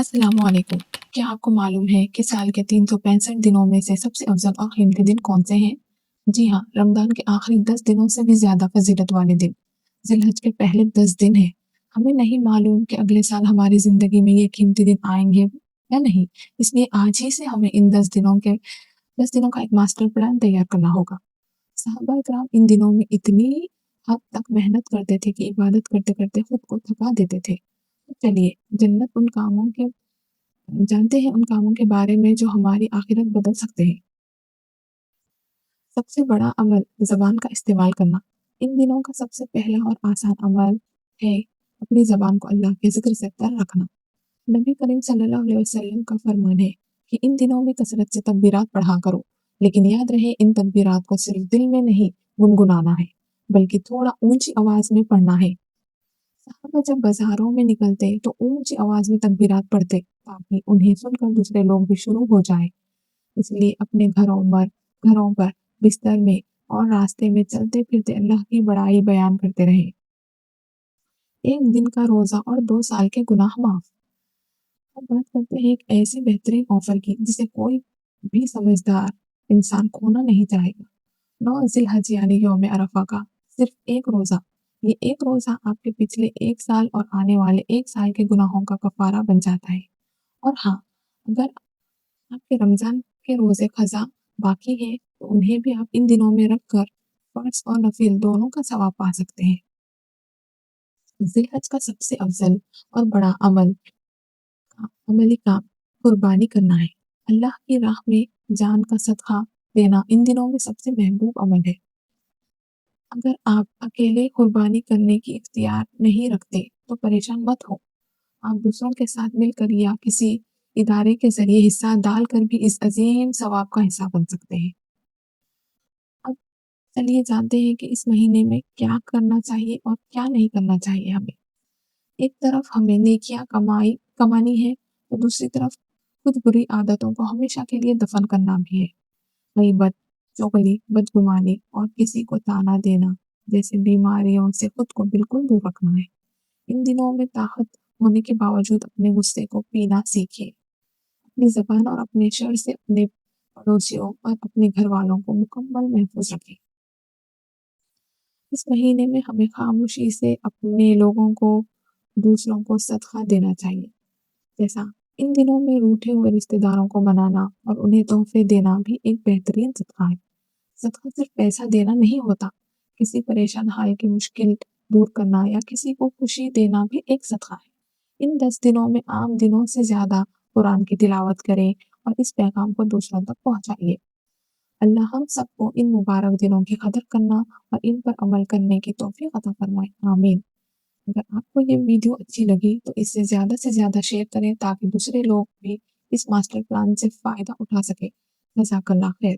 السلام علیکم۔ کیا آپ کو معلوم ہے کہ سال کے 365 دنوں میں سے سب سے افضل اور قیمتی دن کون سے ہیں؟ جی ہاں، رمضان کے آخری 10 دنوں سے بھی زیادہ فضیلت والے دن ذی الحج کے پہلے 10 دن ہیں۔ ہمیں نہیں معلوم کہ اگلے سال ہماری زندگی میں یہ قیمتی دن آئیں گے یا نہیں، اس لیے آج ہی سے ہمیں ان 10 دنوں کا ایک ماسٹر پلان تیار کرنا ہوگا۔ صحابہ کرام ان دنوں میں اتنی حد تک محنت کرتے تھے کہ عبادت کرتے کرتے خود کو تھکا دیتے تھے۔ چلیے جانتے ہیں ان کاموں کے بارے میں جو ہماری آخرت بدل سکتے ہیں۔ سب سے بڑا عمل زبان کا استعمال کرنا۔ ان دنوں کا سب سے پہلا اور آسان عمل ہے اپنی زبان کو اللہ کے ذکر سے تر رکھنا۔ نبی کریم صلی اللہ علیہ وسلم کا فرمان ہے کہ ان دنوں میں کثرت سے تکبیرات پڑھا کرو، لیکن یاد رہے ان تکبیرات کو صرف دل میں نہیں گنگنانا ہے، بلکہ تھوڑا اونچی آواز میں پڑھنا ہے۔ صحابہ جب بازاروں میں نکلتے تو اونچی آواز میں تکبیرات پڑھتے تاکہ انہیں سن کر دوسرے لوگ بھی شروع ہو جائے۔ اس لیے اپنے گھروں پر، بستر میں اور راستے میں چلتے پھرتے اللہ کی بڑائی بیان کرتے رہے۔ ایک دن کا روزہ اور 2 سال کے گناہ معاف۔ اب بات کرتے ہیں ایک ایسی بہترین آفر کی جسے کوئی بھی سمجھدار انسان کھونا نہیں چاہے گا۔ 9 ذی الحج یعنی یوم عرفہ کا صرف ایک روزہ، یہ ایک روزہ آپ کے پچھلے 1 سال اور آنے والے 1 سال کے گناہوں کا کفارہ بن جاتا ہے۔ اور ہاں، اگر آپ کے رمضان کے روزے قضا باقی ہیں تو انہیں بھی آپ ان دنوں میں رکھ کر فرض اور نفل دونوں کا ثواب پا سکتے ہیں۔ ذی الحج کا سب سے افضل اور بڑا عملی کام قربانی کرنا ہے۔ اللہ کی راہ میں جان کا صدقہ دینا ان دنوں میں سب سے محبوب عمل ہے۔ اگر آپ اکیلے قربانی کرنے کی اختیار نہیں رکھتے تو پریشان مت ہو، آپ دوسروں کے ساتھ مل کر یا کسی ادارے کے ذریعے حصہ ڈال کر بھی اس عظیم ثواب کا حصہ بن سکتے ہیں۔ اب چلیے جانتے ہیں کہ اس مہینے میں کیا کرنا چاہیے اور کیا نہیں کرنا چاہیے ہمیں۔ ایک طرف ہمیں نیکیاں کمانی ہے تو دوسری طرف خود بری عادتوں کو ہمیشہ کے لیے دفن کرنا بھی ہے۔ غیبت، چغلی، بدگمانی اور کسی کو تانا دینا جیسے بیماریوں سے خود کو بالکل دور رکھنا ہے۔ ان دنوں میں طاقت ہونے کے باوجود اپنے غصے کو پینا سیکھیے۔ اپنی زبان اور اپنے شر سے اپنے پڑوسیوں اور اپنے گھر والوں کو مکمل محفوظ رکھیں۔ اس مہینے میں ہمیں خاموشی سے اپنے لوگوں کو دوسروں کو صدقہ دینا چاہیے۔ جیسا ان دنوں میں روٹھے ہوئے رشتہ داروں کو منانا اور انہیں تحفے دینا بھی ایک بہترین صدقہ ہے۔ صدقہ صرف پیسہ دینا نہیں ہوتا، کسی پریشان حال کی مشکل دور کرنا یا کسی کو خوشی دینا بھی ایک صدقہ ہے۔ ان 10 دنوں میں عام دنوں سے زیادہ قرآن کی تلاوت کریں اور اس پیغام کو دوسروں تک پہنچائیے۔ اللہ ہم سب کو ان مبارک دنوں کی قدر کرنا اور ان پر عمل کرنے کی توفیق عطا فرمائے، آمین۔ اگر آپ کو یہ ویڈیو اچھی لگی تو اسے زیادہ سے زیادہ شیئر کریں تاکہ دوسرے لوگ بھی اس ماسٹر پلان سے فائدہ اٹھا سکیں۔ جزاک اللہ خیر۔